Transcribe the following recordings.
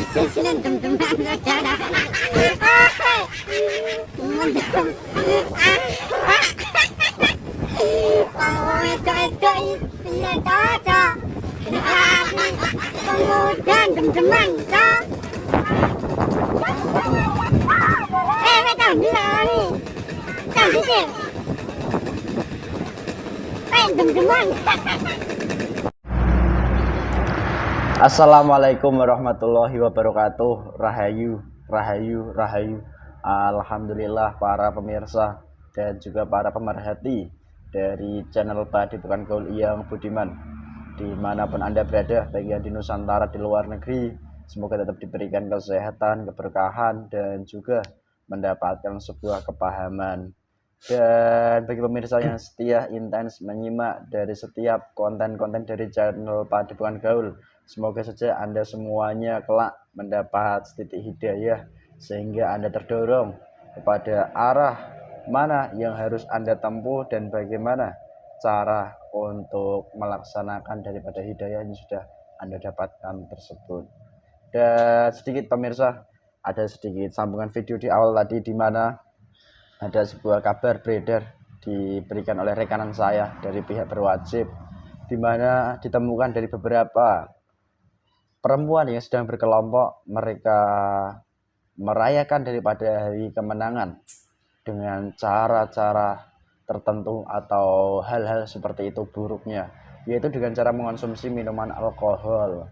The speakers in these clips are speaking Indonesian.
Sisinan teman-teman saudara. Oh, itu iya cocok. Kemudian teman-teman toh. Betul nih. Kan sisil. Teman-teman. Assalamualaikum warahmatullahi wabarakatuh. Rahayu, rahayu, rahayu. Alhamdulillah para pemirsa dan juga para pemerhati dari channel Padi Bukan Gaul yang Budiman, dimanapun Anda berada, baik yang di Nusantara, di luar negeri, semoga tetap diberikan kesehatan, keberkahan, dan juga mendapatkan sebuah kepahaman. Dan bagi pemirsa yang setia intens menyimak dari setiap konten-konten dari channel Padi Bukan Gaul, semoga saja Anda semuanya kelak mendapat titik hidayah sehingga Anda terdorong kepada arah mana yang harus Anda tempuh dan bagaimana cara untuk melaksanakan daripada hidayah yang sudah Anda dapatkan tersebut. Dan sedikit pemirsa, ada sedikit sambungan video di awal tadi di mana ada sebuah kabar beredar diberikan oleh rekanan saya dari pihak berwajib, di mana ditemukan dari beberapa perempuan yang sedang berkelompok, mereka merayakan daripada hari kemenangan dengan cara-cara tertentu atau hal-hal seperti itu buruknya, yaitu dengan cara mengonsumsi minuman alkohol.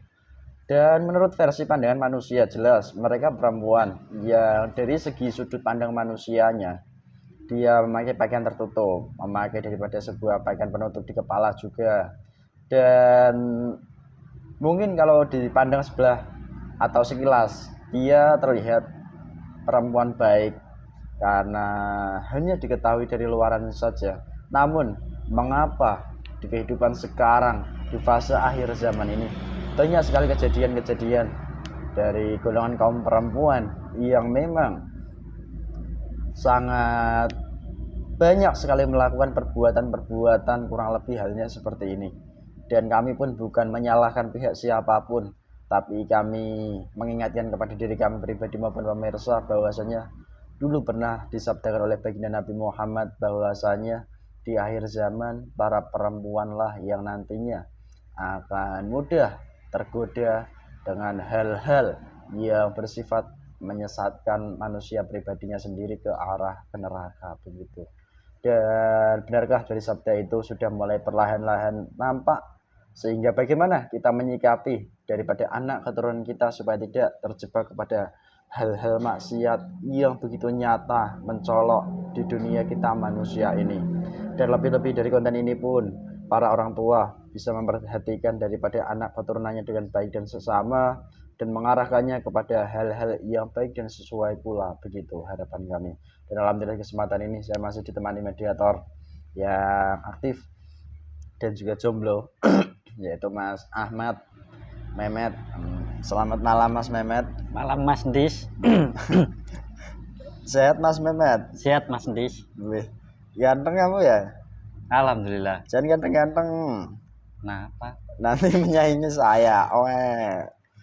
Dan menurut versi pandangan manusia, jelas mereka perempuan yang dari segi sudut pandang manusianya, dia memakai pakaian tertutup, memakai daripada sebuah pakaian penutup di kepala juga. Dan mungkin kalau dipandang sebelah atau sekilas, dia terlihat perempuan baik karena hanya diketahui dari luaran saja. Namun, mengapa di kehidupan sekarang, di fase akhir zaman ini, banyak sekali kejadian-kejadian dari golongan kaum perempuan yang memang sangat banyak sekali melakukan perbuatan-perbuatan kurang lebih halnya seperti ini. Dan kami pun bukan menyalahkan pihak siapapun, tapi kami mengingatkan kepada diri kami pribadi maupun pemirsa bahwasanya dulu pernah disabdakan oleh baginda Nabi Muhammad bahwasanya di akhir zaman para perempuanlah yang nantinya akan mudah tergoda dengan hal-hal yang bersifat menyesatkan manusia pribadinya sendiri ke arah neraka begitu. Dan benarkah dari sabda itu sudah mulai perlahan-lahan nampak, sehingga bagaimana kita menyikapi daripada anak keturunan kita supaya tidak terjebak kepada hal-hal maksiat yang begitu nyata mencolok di dunia kita manusia ini. Dan lebih-lebih dari konten ini pun para orang tua bisa memperhatikan daripada anak keturunannya dengan baik dan sesama, dan mengarahkannya kepada hal-hal yang baik dan sesuai pula, begitu harapan kami. Dan alhamdulillah kesempatan ini saya masih ditemani mediator yang aktif dan juga jomblo yaitu Mas Ahmad Mehmet. Selamat malam Mas Mehmet. Malam Mas Dis. Sehat Mas Mehmet? Sehat Mas Dis. Wih, ganteng kamu ya? Alhamdulillah. Jangan ganteng-ganteng. Kenapa? Nanti menyaingi saya.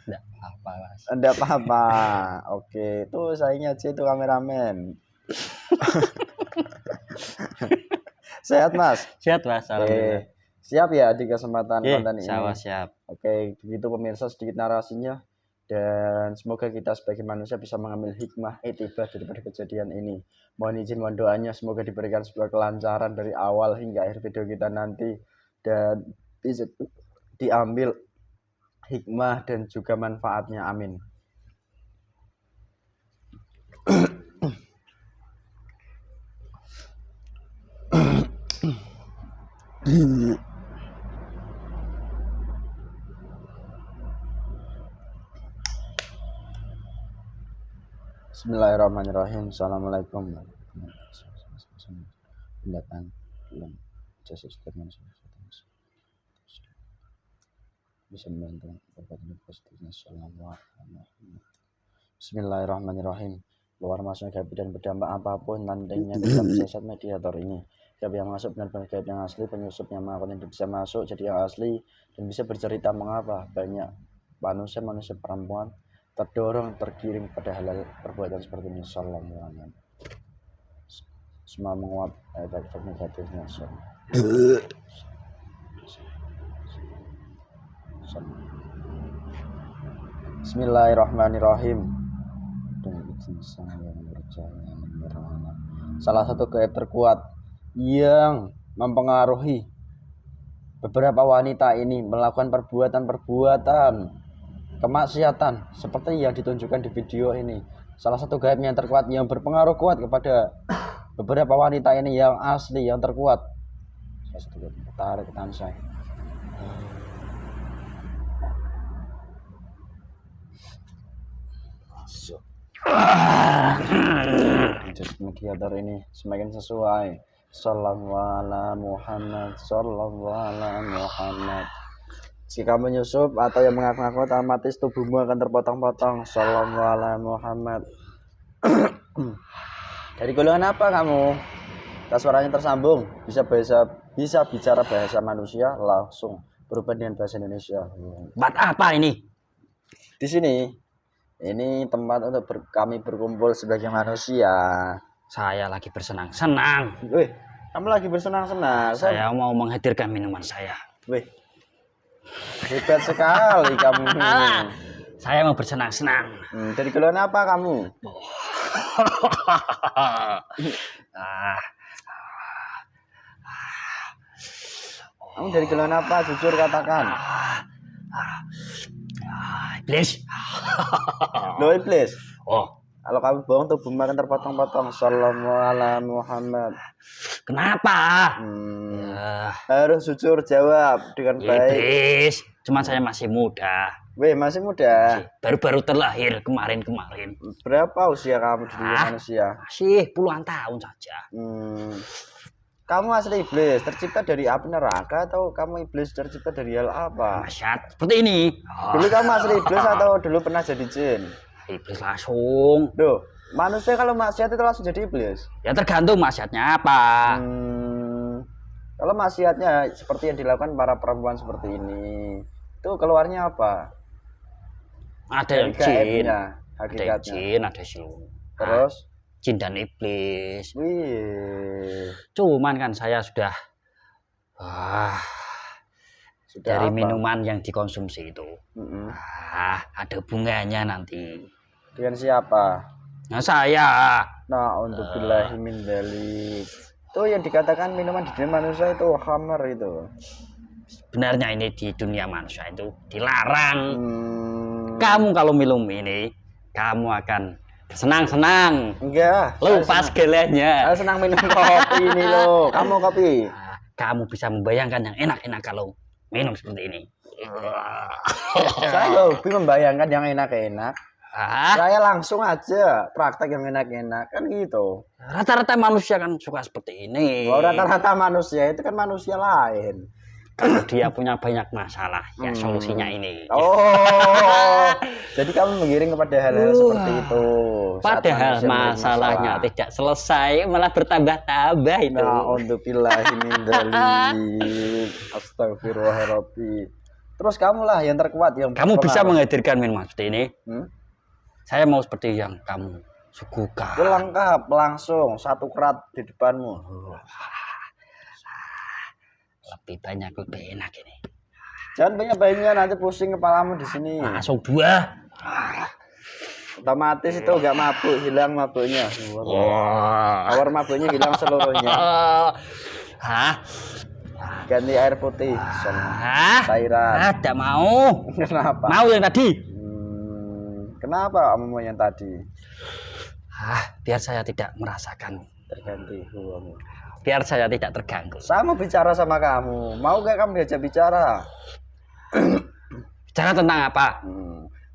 Enggak apa-apa Mas. Enggak apa-apa. Oke, itu saingnya aja itu kameramen. Sehat Mas? Sehat Mas, alhamdulillah. Siap ya di kesempatan konten ini? Siap. Oke, begitu pemirsa sedikit narasinya. Dan semoga kita sebagai manusia bisa mengambil hikmah itibah daripada kejadian ini. Mohon izin, mohon doanya semoga diberikan sebuah kelancaran dari awal hingga akhir video kita nanti, dan bisa diambil hikmah dan juga manfaatnya, amin. Bismillahirrahmanirrahim. Assalamualaikum Bismillahirrahmanirrahim. Luar masuknya gaib dan berdampak apapun nantinya dalam sesat mediator ini. Gaib yang masuk benar-benar gaib yang asli, penyusupnya mengakun yang bisa masuk jadi yang asli dan bisa bercerita mengapa banyak manusia perempuan terdorong tergiring pada halal perbuatan seperti ini. Sallallahu alaihi. Semua menguap efek negatifnya. Bismillahirrahmanirrahim. Salah satu gaib terkuat yang mempengaruhi beberapa wanita ini melakukan perbuatan-perbuatan kemaksiatan seperti yang ditunjukkan di video ini. Salah satu gaib yang terkuat yang berpengaruh kuat kepada beberapa wanita ini yang asli, yang terkuat. Salah satu gaib tarik ke tangan saya. Jadi mediator ini semakin sesuai. Sallallahu ala Muhammad, sallallahu ala Muhammad. Jika menyusup atau yang mengaku-ngaku otomatis tubuhmu akan terpotong-potong. Sallallahu ala Muhammad. Dari golongan apa kamu? Suaranya tersambung, bisa bicara bahasa manusia, langsung berubah dengan bahasa Indonesia. Buat apa ini? Di sini, ini tempat untuk kami berkumpul sebagai manusia. Saya lagi bersenang-senang. Wih, kamu lagi bersenang-senang. Saya mau menghadirkan minuman saya. Wih, hebat sekali kamu. Saya mau bersenang-senang. Dari golongan apa kamu? Kamu dari golongan apa? Jujur katakan. Iblis. Loh, iblis. Oh, Kalau kamu bohong tubuhmu akan terpotong-potong. Sallallahu ala Muhammad. kenapa? Harus jujur jawab dengan baik. Iblis. Cuman saya masih muda. Weh, masih muda. Baru-baru terlahir kemarin-kemarin. Berapa usia kamu di dunia manusia? Masih puluhan tahun saja. Kamu asli iblis, tercipta dari api neraka atau kamu iblis tercipta dari hal apa? Masyad seperti ini. Dulu kamu asli iblis atau dulu pernah jadi jin? Iblis langsung. Duh, manusia kalau maksiat itu langsung jadi iblis? Ya tergantung maksiatnya apa. Kalau maksiatnya seperti yang dilakukan para perempuan seperti ini, itu keluarnya apa? Ada yang jin, Gaibnya, ada yang hakikatnya. jin, ada siluman. Terus? Jin dan iblis. Wih, Cuman kan saya sudah sudah dari apa? minuman yang dikonsumsi itu. Ada bunganya nanti. Dengan siapa? Nah saya. Nah, untuk billahi min dzalik. Itu yang dikatakan minuman di dunia manusia itu khamar itu. Sebenarnya ini di dunia manusia itu dilarang. Kamu kalau minum ini, kamu akan senang-senang. Enggak. Lepas gelenya. Saya senang minum kopi ini loh. Kamu kopi. Kamu bisa membayangkan yang enak-enak kalau minum seperti ini. Saya hobi membayangkan yang enak-enak. Saya langsung aja praktek yang enak-enak kan gitu. Rata-rata manusia kan suka seperti ini. Oh, rata-rata manusia itu kan manusia lain. Kalau dia punya banyak masalah, ya solusinya ini. Oh, jadi kamu menggiring kepada hal-hal seperti itu. Padahal masalahnya tidak selesai, malah bertambah-tambah itu. Na'udzubillahi min dzalik. Astagfirullahaladzim. Terus kamulah yang terkuat yang kamu bisa menghadirkan minuman seperti ini. Saya mau seperti yang kamu suguhkan. Itu lengkap langsung satu kerat di depanmu. Lebih banyak lebih enak ini. Jangan banyak-banyaknya nanti pusing kepalamu di sini. Langsung dua. Otomatis itu enggak mabuk, hilang mabuknya. Awar mabuknya hilang seluruhnya. Ganti air putih, cairan. Tidak mau. Kenapa? Mau yang tadi. Kenapa kamu mau yang tadi? Biar saya tidak merasakan terganti uangmu. Biar saya tidak terganggu. Saya mau bicara sama kamu. Mau gak kamu diajak bicara? Bicara tentang apa?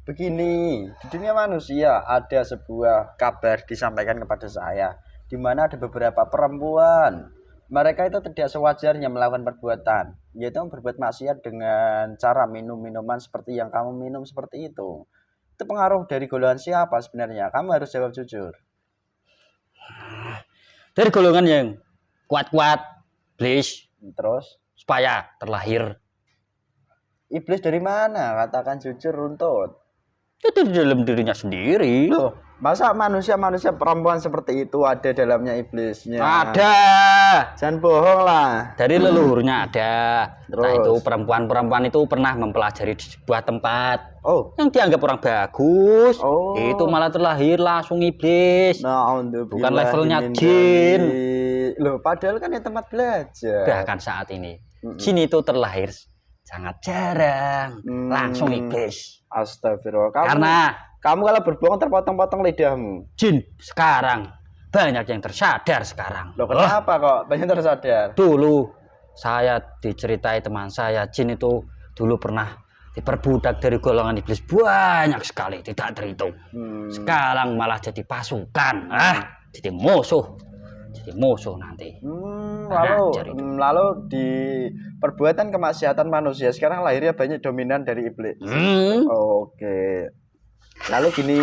Begini, di dunia manusia ada sebuah kabar disampaikan kepada saya, di mana ada beberapa perempuan. Mereka itu tidak sewajarnya melakukan perbuatan, yaitu berbuat maksiat dengan cara minum minuman seperti yang kamu minum seperti itu. Itu pengaruh dari golongan siapa sebenarnya? Kamu harus jawab jujur. Dari golongan yang kuat-kuat, iblis. Terus? Supaya terlahir. Iblis dari mana? Katakan jujur, runtut. Itu di dalam dirinya sendiri. Loh, masa manusia perempuan seperti itu ada dalamnya iblisnya? Ada. Jangan bohong lah. Dari leluhurnya ada. Nah, Terus? itu perempuan-perempuan itu pernah mempelajari di sebuah tempat Oh, yang dianggap orang bagus. Oh. Itu malah terlahir langsung iblis. Bukan levelnya jin. Loh, padahal kan ya tempat belajar. Bahkan saat ini jin itu terlahir sangat jarang langsung iblis. Astagfirullah. Kamu kalau berbohong terpotong-potong lidahmu. Jin sekarang banyak yang tersadar sekarang. Loh, kenapa kok banyak tersadar? Dulu saya diceritai teman saya, jin itu dulu pernah diperbudak dari golongan iblis banyak sekali, tidak terhitung. Sekarang malah jadi pasukan, jadi musuh nanti. Lalu di perbuatan kemaksiatan manusia sekarang lahirnya banyak dominan dari iblis. Oke. Lalu gini,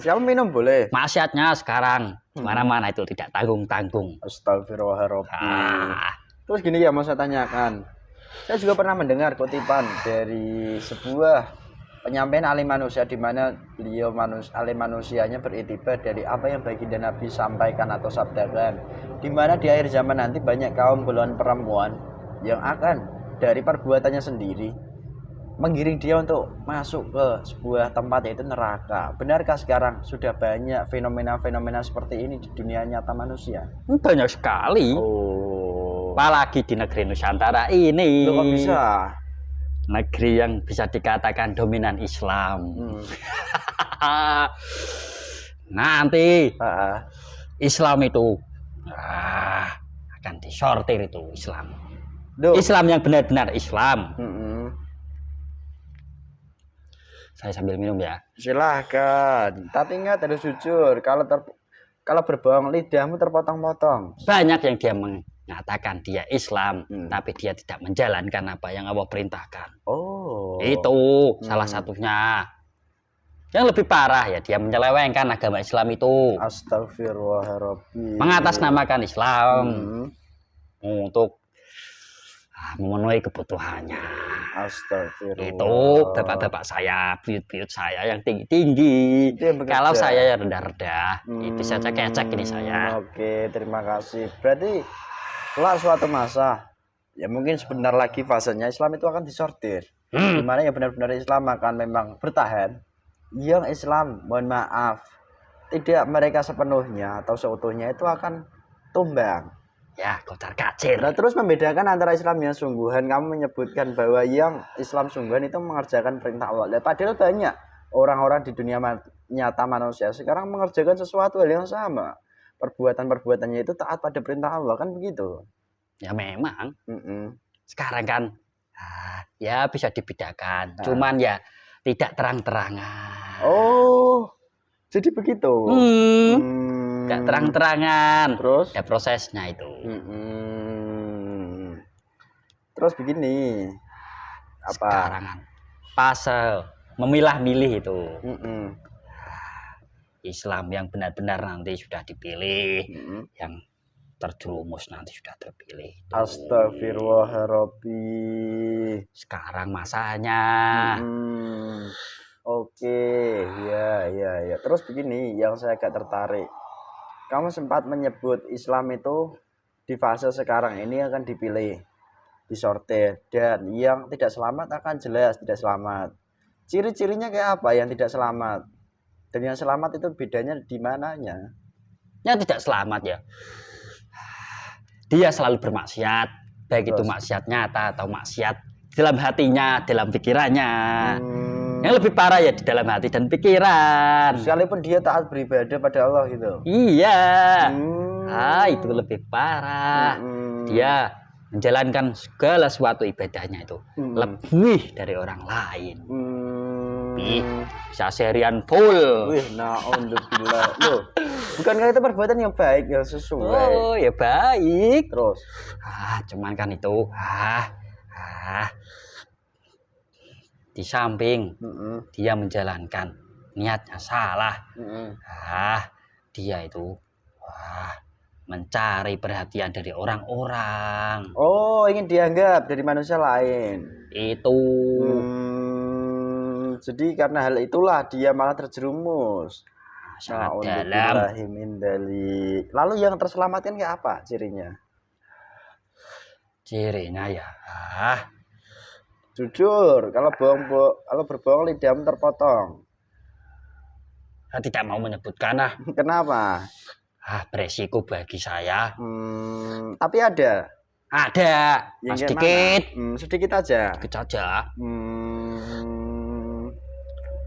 kamu minum boleh? Maksiatnya sekarang mana-mana itu tidak tanggung-tanggung. Astagfirullahaladzim. Terus gini ya, mau saya tanyakan. Saya juga pernah mendengar kutipan dari sebuah penyampaian alim manusia, di mana beliau alim manusianya beritibar dari apa yang baginda Nabi sampaikan atau sabdakan, di mana di akhir zaman nanti banyak kaum golongan perempuan yang akan dari perbuatannya sendiri menggiring dia untuk masuk ke sebuah tempat, yaitu neraka. Benarkah sekarang sudah banyak fenomena-fenomena seperti ini di dunia nyata manusia? Banyak sekali. Apalagi di negeri Nusantara ini. Loh, kok bisa? Negeri yang bisa dikatakan dominan Islam. Nanti Islam itu akan disortir itu Islam. Islam yang benar-benar Islam. Saya sambil minum ya. Silahkan. Tapi ingat harus jujur. Kalau berbohong lidahmu terpotong-potong. Banyak yang dia mengatakan dia Islam, tapi dia tidak menjalankan apa yang Allah perintahkan. Itu salah satunya. Yang lebih parah ya, dia menyelewengkan agama Islam itu. Astagfirullahaladzim. Mengatasnamakan Islam untuk memenuhi kebutuhannya. Astagfirullah. Itu bapak-bapak saya, buyut-buyut saya yang tinggi-tinggi. Kalau saya yang rendah-rendah, itu saya cek-cek ini saya. Oke, terima kasih. Berarti kelak suatu masa, ya mungkin sebentar lagi fasenya Islam itu akan disortir. Dimana yang benar-benar Islam akan memang bertahan. Yang Islam, mohon maaf, tidak mereka sepenuhnya atau seutuhnya itu akan tumbang. Ya, kocar kacir. Nah, terus membedakan antara Islam yang sungguhan, kamu menyebutkan bahwa yang Islam sungguhan itu mengerjakan perintah Allah. Padahal banyak orang-orang di dunia nyata manusia sekarang mengerjakan sesuatu hal yang sama. Perbuatan-perbuatannya itu taat pada perintah Allah, kan begitu? Ya memang. Sekarang kan ya bisa dibedakan. Cuman ya tidak terang-terangan. Oh, jadi begitu. Gak terang-terangan. Terus? Ya prosesnya itu. Terus begini. Apa? Sekarang pas memilah-milih itu. Islam yang benar-benar nanti sudah dipilih, yang terjerumus nanti sudah terpilih. Astagfirullahaladzim. Sekarang masanya. Oke, ya. Terus begini, yang saya agak tertarik. Kamu sempat menyebut Islam itu di fase sekarang ini akan dipilih, disortir, dan yang tidak selamat akan jelas tidak selamat. Ciri-cirinya kayak apa yang tidak selamat? Dan yang selamat itu bedanya di mananya? Yang tidak selamat ya, dia selalu bermaksiat, baik itu maksiat nyata atau maksiat dalam hatinya, dalam pikirannya. Yang lebih parah ya di dalam hati dan pikiran. Sekalipun dia taat beribadah pada Allah gitu. Iya. Itu lebih parah. Dia menjalankan segala suatu ibadahnya itu lebih dari orang lain. Bisa seharian full. Wih, na'udzubillah. Loh, bukankah itu perbuatan yang baik, yang sesuai? Oh, ya baik. Terus? Cuman kan itu di samping dia menjalankan niatnya salah. Dia itu mencari perhatian dari orang-orang. Oh, ingin dianggap dari manusia lain. Itu Jadi karena hal itulah dia malah terjerumus. Sangat dalam. Na'udzubillahi min dzalik. Lalu yang terselamatkan kayak apa cirinya? Cirinya ya, Jujur, kalau berbohong lidahmu terpotong. saya tidak mau menyebutkan Kenapa? beresiko bagi saya. Tapi ada. Ada, Yang kayak sedikit. mana? Sedikit aja. Sedikit saja.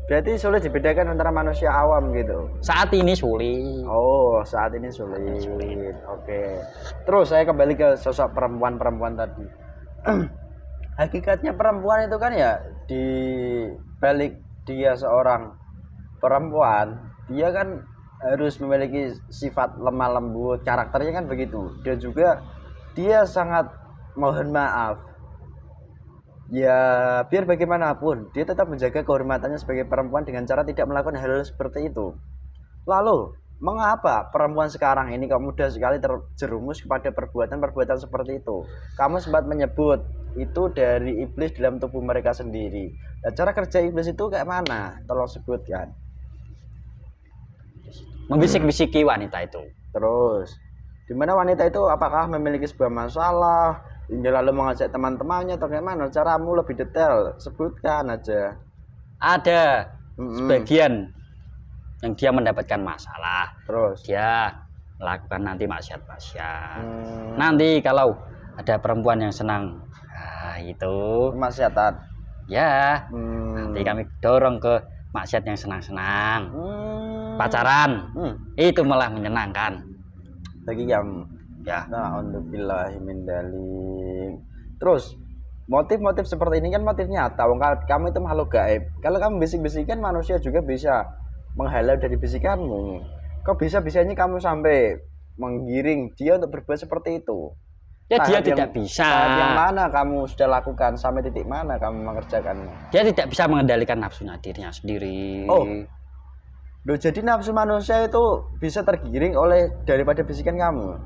Berarti sulit dibedakan antara manusia awam gitu. Saat ini sulit. Oh, saat ini sulit. Oke. Terus saya kembali ke sosok perempuan-perempuan tadi. Hakikatnya perempuan itu kan ya di balik dia seorang perempuan, dia kan harus memiliki sifat lemah lembut, karakternya kan begitu. Dan juga dia sangat mohon maaf. Ya, biar bagaimanapun, dia tetap menjaga kehormatannya sebagai perempuan dengan cara tidak melakukan hal seperti itu. Lalu, mengapa perempuan sekarang ini kok mudah sekali terjerumus kepada perbuatan-perbuatan seperti itu? Kamu sempat menyebut itu dari iblis dalam tubuh mereka sendiri. Nah, cara kerja iblis itu kayak mana? Tolong sebutkan. Membisik-bisiki wanita itu. Terus, di mana wanita itu apakah memiliki sebuah masalah hingga lalu mengajak teman-temannya atau bagaimana? Caramu lebih detail, sebutkan aja. Ada sebagian yang dia mendapatkan masalah, Terus dia melakukan nanti maksiat-maksiat. Nanti kalau ada perempuan yang senang, itu kemaksiatan. ya nanti kami dorong ke maksiat yang senang-senang. Pacaran itu malah menyenangkan Bagi yang ya. Na'udzubillahi min dzalik. Terus motif-motif seperti ini kan motif nyata. Kamu itu makhluk gaib. Kalau kamu bisik-bisikan, manusia juga bisa menghalau dari bisikanmu. Kok bisa-bisanya kamu sampai menggiring dia untuk berbuat seperti itu? Ya dia Tahap tidak bisa. tahap yang mana kamu sudah lakukan, sampai titik mana kamu mengerjakannya? Dia tidak bisa mengendalikan nafsunya dirinya sendiri. Oh. Loh, jadi nafsu manusia itu bisa tergiring oleh daripada bisikan kamu.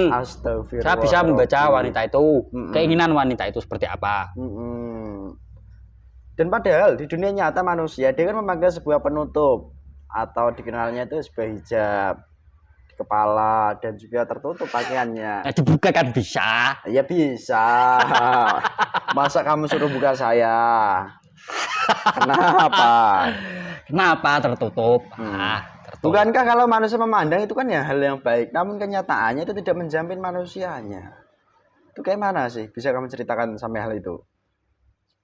Astagfirullah. Saya bisa membaca wanita itu, keinginan wanita itu seperti apa. Dan padahal di dunia nyata manusia dia kan memakai sebuah penutup atau dikenalnya itu sebuah hijab di kepala dan juga tertutup pakaiannya. Dibuka kan bisa. Ya bisa. Masa kamu suruh buka saya? Kenapa? Kenapa tertutup? Tertutup. Bukankah kalau manusia memandang itu kan ya hal yang baik, namun kenyataannya itu tidak menjamin manusianya. Itu kayak mana sih? Bisa kamu ceritakan sampai hal itu?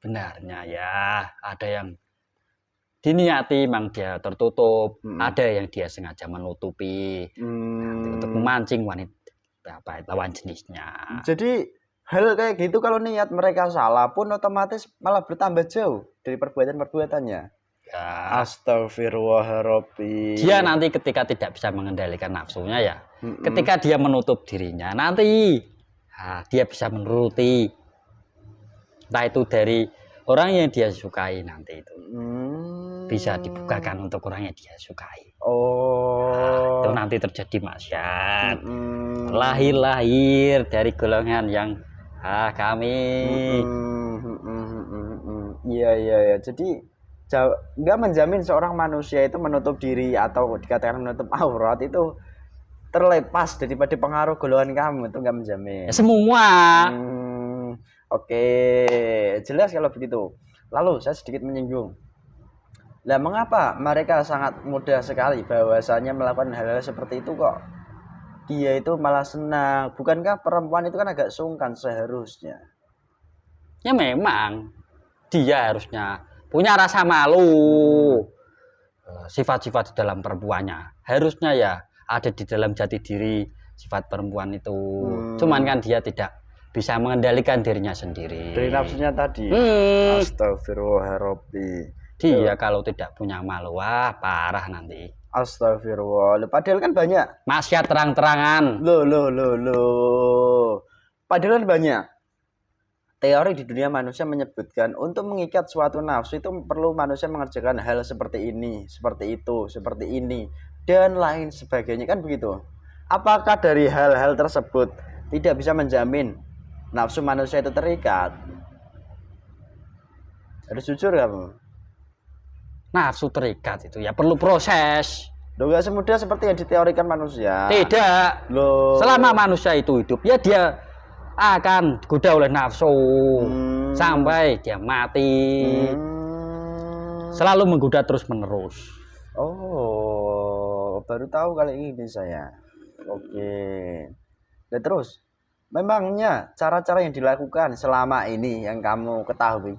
Benarnya ya, ada yang diniati memang dia tertutup, ada yang dia sengaja menutupi untuk memancing wanita lawan jenisnya. Jadi hal kayak gitu kalau niat mereka salah pun otomatis malah bertambah jauh dari perbuatan-perbuatannya. Ya. Astagfirullahaladzim. Dia nanti ketika tidak bisa mengendalikan nafsunya ya, ketika dia menutup dirinya nanti dia bisa menuruti, entah itu dari orang yang dia sukai nanti itu bisa dibukakan untuk orang yang dia sukai. Itu nanti terjadi maksiat. Lahir dari yang kami. Iya. Jadi nggak menjamin seorang manusia itu menutup diri atau dikatakan menutup aurat itu terlepas daripada pengaruh golongan kamu, itu nggak menjamin. Ya, semua. Oke, jelas kalau begitu. Lalu saya sedikit menyinggung. Lah mengapa mereka sangat mudah sekali bahwasanya melakukan hal-hal seperti itu kok dia itu malah senang? Bukankah perempuan itu kan agak sungkan seharusnya? Ya memang dia harusnya punya rasa malu. Sifat-sifat di dalam perempuannya harusnya ya ada di dalam jati diri sifat perempuan itu. Cuman kan dia tidak bisa mengendalikan dirinya sendiri. Dari nafsunya tadi. Astagfirullahaladzim. Dia kalau tidak punya malu, parah nanti. Astagfirullah. Padahal kan banyak maksiat terang-terangan. Loh. Padahal kan banyak teori di dunia manusia menyebutkan untuk mengikat suatu nafsu itu perlu manusia mengerjakan hal seperti ini, seperti itu, seperti ini, dan lain sebagainya, kan begitu. Apakah dari hal-hal tersebut tidak bisa menjamin nafsu manusia itu terikat? Harus jujur kamu. nafsu terikat itu ya perlu proses. Loh, nggak semudah seperti yang diteorikan manusia. Tidak. Loh. Selama manusia itu hidup ya dia akan digoda oleh nafsu sampai dia mati. Selalu menggoda terus menerus. Oh, baru tahu kali ini saya. Oke. Dan terus, memangnya cara-cara yang dilakukan selama ini yang kamu ketahui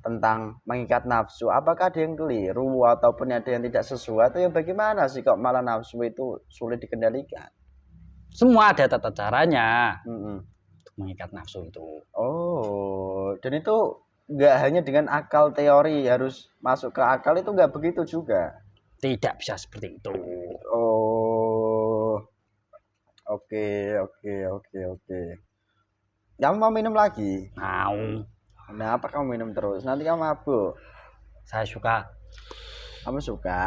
tentang mengikat nafsu, apakah ada yang keliru ataupun ada yang tidak sesuai atau yang bagaimana sih kok malah nafsu itu sulit dikendalikan? Semua ada tata caranya untuk mengikat nafsu itu. Oh, dan itu nggak hanya dengan akal teori harus masuk ke akal, itu nggak begitu juga. Tidak bisa seperti itu. Oh, oke. Kamu mau minum lagi? Mau. Kenapa kamu minum terus? Nanti kamu mabuk. Saya suka. Kamu suka.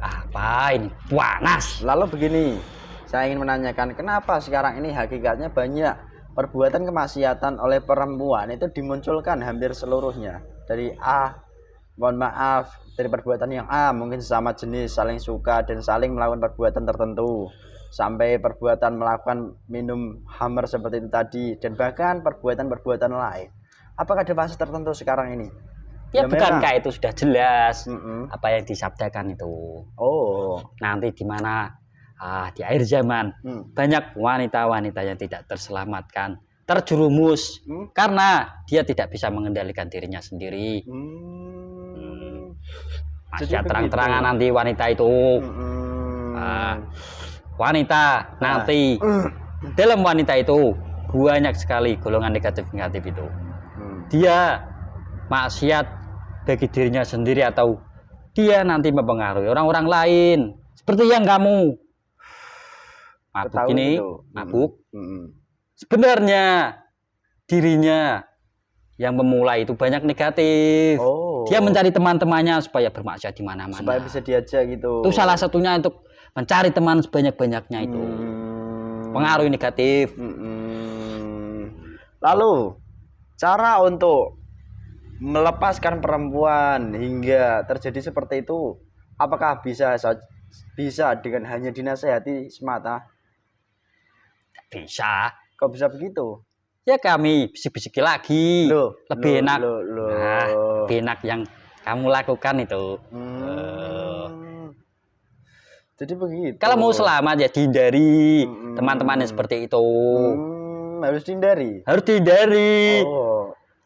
Apa ini? Panas. Lalu begini, saya ingin menanyakan kenapa sekarang ini hakikatnya banyak perbuatan kemaksiatan oleh perempuan itu dimunculkan hampir seluruhnya. Dari dari perbuatan yang mungkin sesama jenis saling suka dan saling melakukan perbuatan tertentu, sampai perbuatan melakukan minum khamr seperti itu tadi, dan bahkan perbuatan-perbuatan lain. Apakah ada fase tertentu sekarang ini? Ya bukankah itu sudah jelas apa yang disabdakan itu. Oh, nanti di mana di akhir zaman banyak wanita-wanita yang tidak terselamatkan, terjerumus karena dia tidak bisa mengendalikan dirinya sendiri. Masih terang-terangan nanti wanita itu wanita nanti dalam wanita itu banyak sekali golongan negatif-negatif itu. Dia maksiat bagi dirinya sendiri atau dia nanti mempengaruhi orang-orang lain seperti yang kamu mabuk ini mabuk. Sebenarnya dirinya yang memulai itu banyak negatif. Dia mencari teman-temannya supaya bermaksiat di mana-mana, supaya bisa diajak gitu. Itu salah satunya untuk mencari teman sebanyak-banyaknya itu. Pengaruh negatif. Lalu cara untuk melepaskan perempuan hingga terjadi seperti itu, apakah bisa dengan hanya dinasehati semata? Bisa. Kok bisa begitu? Ya kami bisik-bisiki lagi. Lebih enak. Lebih enak yang kamu lakukan itu. Jadi begitu. Kalau mau selamat ya dihindari teman-teman yang seperti itu. Harus dihindari. Harus dihindari.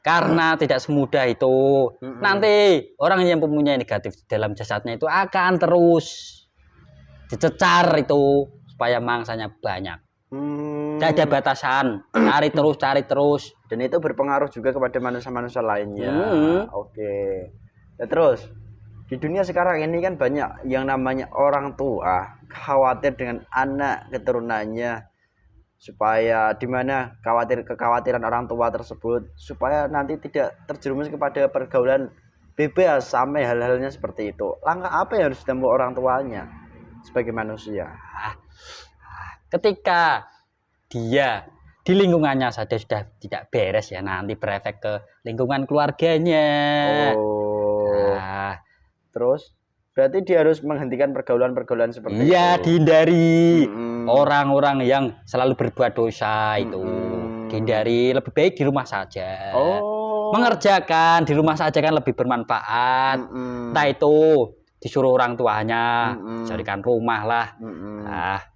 Karena tidak semudah itu. Nanti orang yang mempunyai negatif dalam jasadnya itu akan terus dicecar itu supaya mangsanya banyak. Tidak ada batasan, cari terus. Dan itu berpengaruh juga kepada manusia-manusia lainnya. Oke. Ya, terus di dunia sekarang ini kan banyak yang namanya orang tua khawatir dengan anak keturunannya, supaya dimana kekhawatiran orang tua tersebut supaya nanti tidak terjerumus kepada pergaulan bebas sampai hal-halnya seperti itu. Langkah apa yang harus ditempuh orang tuanya sebagai manusia? Ketika dia di lingkungannya saja sudah tidak beres ya, nanti berefek ke lingkungan keluarganya. Terus berarti dia harus menghentikan pergaulan-pergaulan seperti itu. Iya, dihindari orang-orang yang selalu berbuat dosa itu. Dihindari, lebih baik di rumah saja. Mengerjakan di rumah saja kan lebih bermanfaat. Entah itu disuruh orang tuanya carikan rumah lah.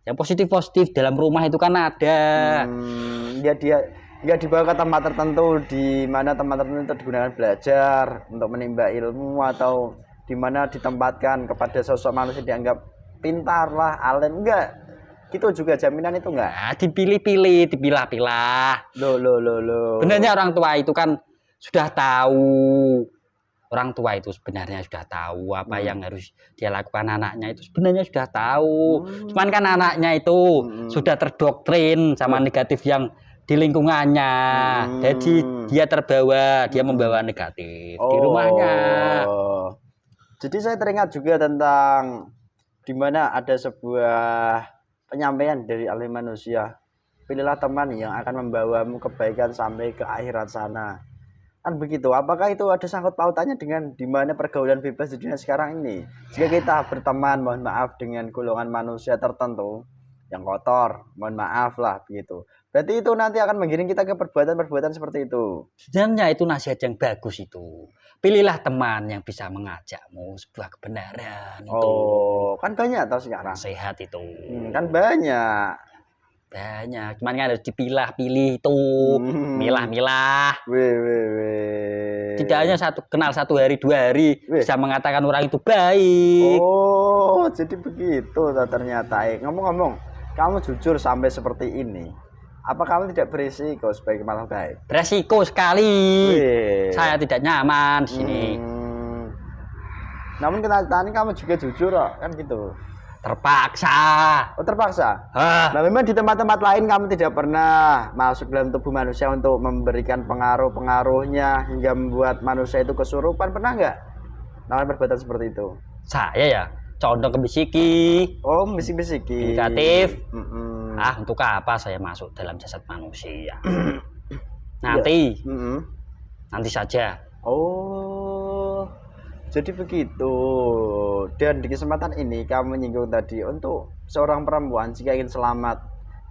Yang positif dalam rumah itu kan ada. Dia nggak dibawa ke tempat tertentu di mana tempat tertentu itu digunakan belajar untuk menimba ilmu, atau di mana ditempatkan kepada sosok manusia dianggap pintar lah, alim. Enggak gitu juga jaminan itu enggak. Dipilih-pilih, dipilah-pilah. Loh. Benernya orang tua itu kan sudah tahu. Orang tua itu sebenarnya sudah tahu apa yang harus dia lakukan. Anaknya itu sebenarnya sudah tahu. Cuman kan anaknya itu sudah terdoktrin sama negatif yang di lingkungannya. Jadi dia terbawa, dia membawa negatif di rumahnya. Jadi saya teringat juga tentang dimana ada sebuah penyampaian dari ahli manusia. Pilihlah teman yang akan membawamu kebaikan sampai ke akhirat sana. Kan begitu. Apakah itu ada sangkut pautannya dengan di mana pergaulan bebas di dunia sekarang ini? Jika kita berteman, mohon maaf, dengan golongan manusia tertentu yang kotor, mohon maaf lah begitu. Berarti itu nanti akan menggiring kita ke perbuatan-perbuatan seperti itu. Sebenarnya itu nasihat yang bagus itu. Pilihlah teman yang bisa mengajakmu sebuah kebenaran itu. Oh, kan banyak tau sekarang. Nasihat itu. Kan banyak. Banyak, cuman kan harus dipilah-pilih itu, milah-milah. Weh. Tidak hanya kenal 1 hari 2 hari Weh. bisa mengatakan orang itu baik. Oh, jadi begitu ternyata. Ngomong-ngomong, kamu jujur sampai seperti ini. Apa kamu tidak berisiko sebagai malah baik? Beresiko sekali. Weh. Saya tidak nyaman di sini. Namun kenyataannya kamu juga jujur kok, kan gitu. Terpaksa. Oh, terpaksa. Hah. Nah, memang di tempat-tempat lain kamu tidak pernah masuk dalam tubuh manusia untuk memberikan pengaruh-pengaruhnya hingga membuat manusia itu kesurupan, pernah nggak? Melakukan perbuatan seperti itu? Saya ya condong ke bisiki. Oh, bisik-bisiki. Indikatif. Untuk apa saya masuk dalam jasad manusia? Nanti. Nanti saja. Oh, jadi begitu. Dan di kesempatan ini kamu menyinggung tadi untuk seorang perempuan jika ingin selamat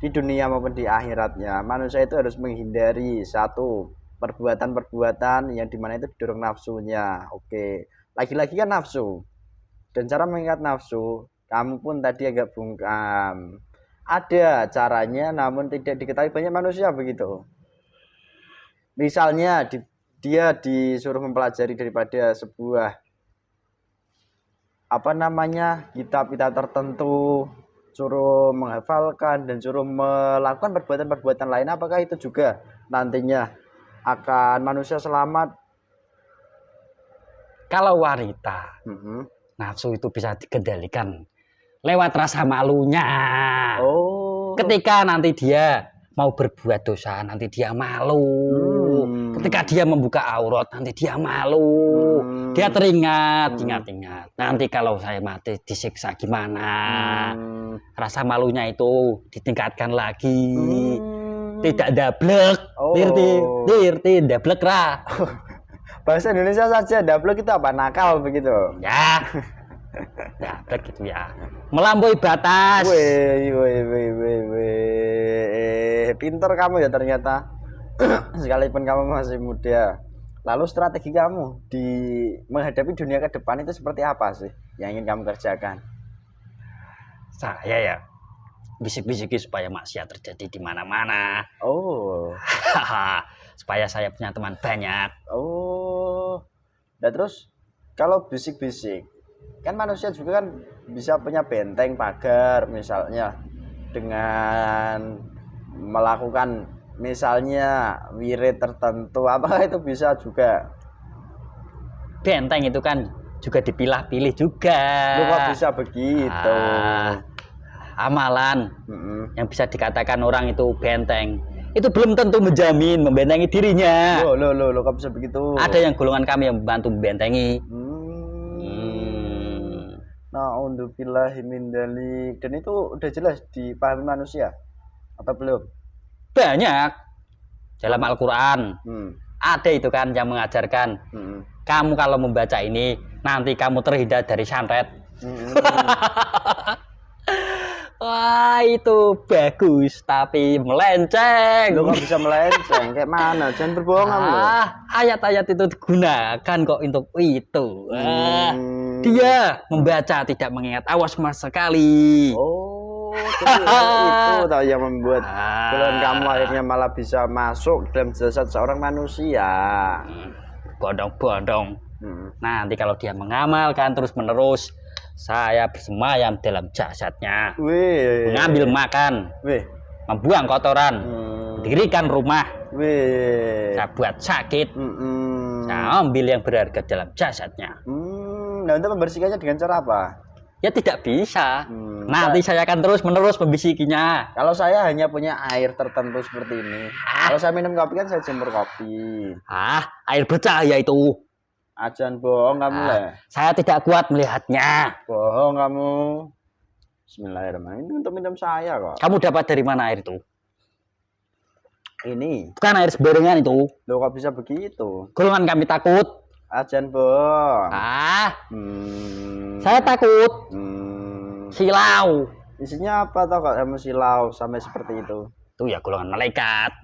di dunia maupun di akhiratnya, manusia itu harus menghindari satu perbuatan-perbuatan yang dimana itu didorong nafsunya. Oke, lagi-lagi kan nafsu. Dan cara mengikat nafsu, kamu pun tadi agak bungkam. Ada caranya, namun tidak diketahui banyak manusia begitu. Misalnya dia disuruh mempelajari daripada sebuah kitab-kitab tertentu, suruh menghafalkan dan suruh melakukan perbuatan-perbuatan lain. Apakah itu juga nantinya akan manusia selamat? Kalau wanita, nafsu itu bisa dikendalikan lewat rasa malunya. Oh. Ketika nanti dia mau berbuat dosa, nanti dia malu. Ketika dia membuka aurat, nanti dia malu. Dia teringat, ingat-ingat. Nanti kalau saya mati disiksa gimana? Rasa malunya itu ditingkatkan lagi. Tidak dablek. Dirti, dablek ra. Bahasa Indonesia saja, dablek itu apa? Nakal begitu. Ya. Dablek gitu ya. Melampaui batas. Pinter kamu ya ternyata. Sekalipun kamu masih muda. Lalu strategi kamu di menghadapi dunia ke depan itu seperti apa sih yang ingin kamu kerjakan? Saya ya bisik-bisiki supaya maksiat terjadi di mana-mana. Oh. Supaya saya punya teman banyak. Oh. Nah terus kalau bisik-bisik, kan manusia juga kan bisa punya benteng pagar misalnya dengan melakukan misalnya wirid tertentu, apakah itu bisa juga? Benteng itu kan juga dipilah-pilih juga. Lu kok bisa begitu? Amalan yang bisa dikatakan orang itu benteng, itu belum tentu menjamin membentengi dirinya. Lo kok bisa begitu? Ada yang golongan kami yang membantu membentengi. Na'udzubillahi min dzalik. Dan itu udah jelas dipahami manusia atau belum? Banyak dalam Al-Quran ada itu kan yang mengajarkan kamu kalau membaca ini nanti kamu terhindar dari santet. Wah itu bagus tapi melenceng. Lo kok bisa melenceng? Kayak mana? Jangan berbohong kamu. Ayat-ayat itu digunakan kok untuk itu. Dia membaca tidak mengingat, awas mas sekali. Itu tahu yang membuat golongan kamu akhirnya malah bisa masuk dalam jasad seorang manusia. Bondong-bondong. Nanti kalau dia mengamalkan terus menerus, saya bersemayam dalam jasadnya. Mengambil makan, membuang kotoran, mendirikan rumah, saya buat sakit, saya ambil yang berharga dalam jasadnya. Nah untuk membersihkannya dengan cara apa? Ya tidak bisa. Nanti saya akan terus menerus membisikinya. Kalau saya hanya punya air tertentu seperti ini. Kalau saya minum kopi kan saya jemur kopi. Air bercahaya itu. Jangan bohong kamu lah. Saya tidak kuat melihatnya. Bohong kamu. Bismillahirrahmanirrahim. Ini untuk minum saya kok. Kamu dapat dari mana air itu? Ini. Bukan air sembarangan itu. Loh kok bisa begitu? Golongan kami takut. Ajan bong. Saya takut. Hmm. Silau. Isinya apa toh kok kamu silau sampai seperti itu? Itu ya golongan malaikat.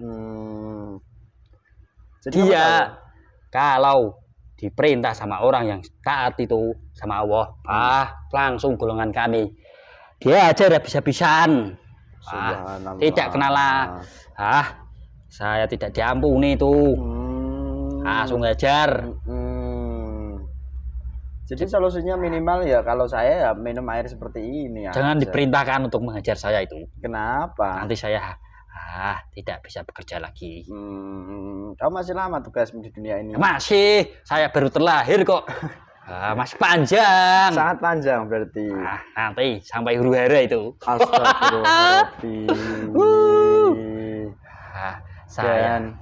Jadi Dia kalau diperintah sama orang yang taat itu sama Allah, langsung golongan kami. Dia aja udah bisa-bisaan. Tidak kenal lah. Saya tidak diampuni itu. Langsung ngajar. Jadi solusinya minimal ya kalau saya ya minum air seperti ini. Jangan diperintahkan untuk mengajar saya itu. Kenapa? Nanti saya tidak bisa bekerja lagi. Kamu masih lama tugasmu di dunia ini? Masih, saya baru terlahir kok. Masih panjang. Sangat panjang berarti. Nanti sampai huru hara itu. Astagfirullahaladzim. Saya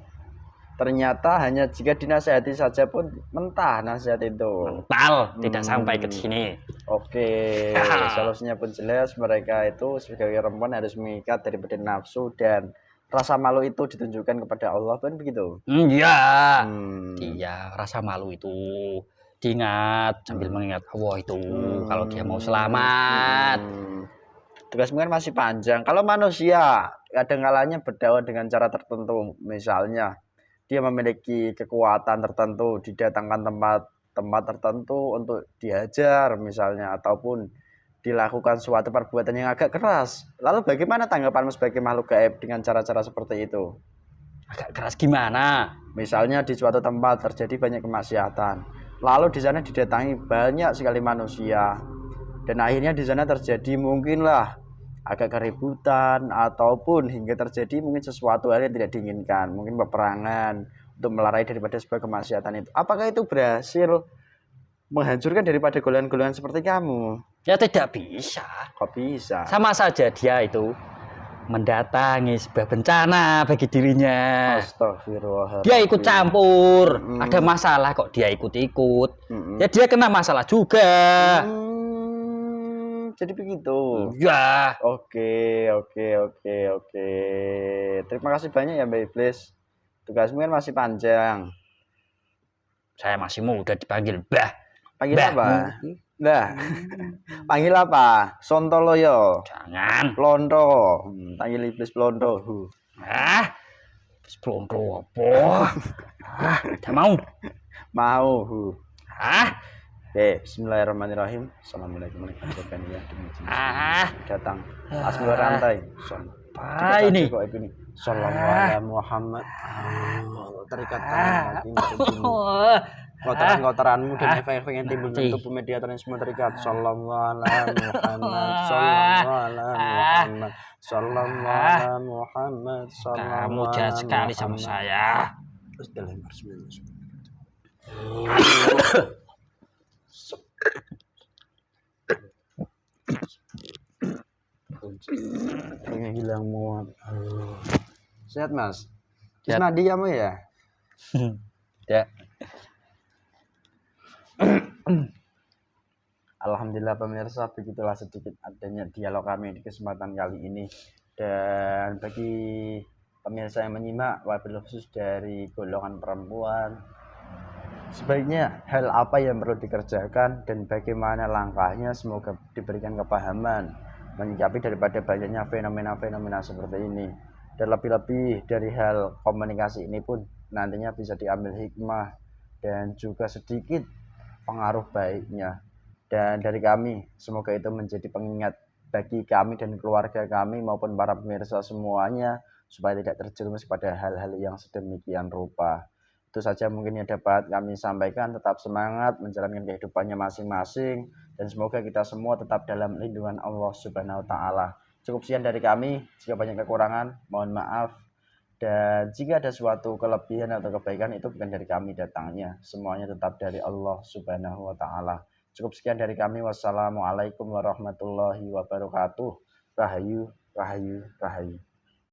ternyata hanya jika dinasihati saja pun mentah nasihat itu. Mental, tidak sampai ke sini. Oke, solusinya pun jelas. Mereka itu sebagai perempuan harus mengikat daripada nafsu dan rasa malu itu ditunjukkan kepada Allah, kan begitu? Iya. Dia rasa malu itu diingat sambil mengingat Allah itu kalau dia mau selamat. Tugasmu kan masih panjang. Kalau manusia kadang-kalanya berdakwah dengan cara tertentu, misalnya dia memiliki kekuatan tertentu, didatangkan tempat tertentu untuk diajar misalnya, ataupun dilakukan suatu perbuatan yang agak keras. Lalu bagaimana tanggapanmu sebagai makhluk gaib dengan cara-cara seperti itu? Agak keras gimana? Misalnya di suatu tempat terjadi banyak kemaksiatan, lalu di sana didatangi banyak sekali manusia, dan akhirnya di sana terjadi mungkinlah agak keributan ataupun hingga terjadi mungkin sesuatu hal yang tidak diinginkan, mungkin peperangan untuk melarai daripada sebuah kemaksiatan itu. Apakah itu berhasil menghancurkan daripada golongan-golongan seperti kamu? Ya tidak bisa. Kok bisa? Sama saja dia itu mendatangi sebuah bencana bagi dirinya. Astagfirullahaladzim. Dia ikut campur. Ada masalah kok dia ikut-ikut. Ya dia kena masalah juga. Jadi begitu. Ya. Oke. Terima kasih banyak ya Mbak Iblis. Tugasmu kan masih panjang. Saya masih muda dipanggil Mbah. Panggil apa? Nah, panggil apa? Sontoloyo. Jangan. Plondo. Panggil Iblis Plondo. Iblis Plondo apa? Tidak mau. Mau. Oke, bismillahirrahmanirrahim. Assalamualaikum warahmatullahi wabarakatuh. Datang. Asmul rantai. Apa ini? Kok ini? Sallallahu alaihi Muhammad. Terikat tangan kotoran-kotoranmu dan efek-efek yang timbul dari tubuh mediator yang semua terikat. Sallallahu alaihi Muhammad. Sallallahu alaihi Muhammad. Sallallahu alaihi Muhammad. Kamu jahat sekali sama saya. Terus dilempar semua. Pengen hilang muat. Sehat Mas? Sehat. Nadi kamu ya? Ya. Alhamdulillah pemirsa, begitulah sedikit adanya dialog kami di kesempatan kali ini. Dan bagi pemirsa yang menyimak, wabil khusus dari golongan perempuan, sebaiknya hal apa yang perlu dikerjakan dan bagaimana langkahnya, semoga diberikan kepahaman menyikapi daripada banyaknya fenomena-fenomena seperti ini. Dan lebih-lebih dari hal komunikasi ini pun nantinya bisa diambil hikmah dan juga sedikit pengaruh baiknya. Dan dari kami, semoga itu menjadi pengingat bagi kami dan keluarga kami maupun para pemirsa semuanya, supaya tidak terjerumus pada hal-hal yang sedemikian rupa. Itu saja mungkin yang dapat kami sampaikan. Tetap semangat menjalankan kehidupannya masing-masing, dan semoga kita semua tetap dalam lindungan Allah Subhanahu wa Ta'ala. Cukup sekian dari kami. Jika banyak kekurangan, mohon maaf. Dan jika ada suatu kelebihan atau kebaikan, itu bukan dari kami datangnya, semuanya tetap dari Allah Subhanahu wa Ta'ala. Cukup sekian dari kami. Wassalamualaikum warahmatullahi wabarakatuh. Rahayu, rahayu, rahayu.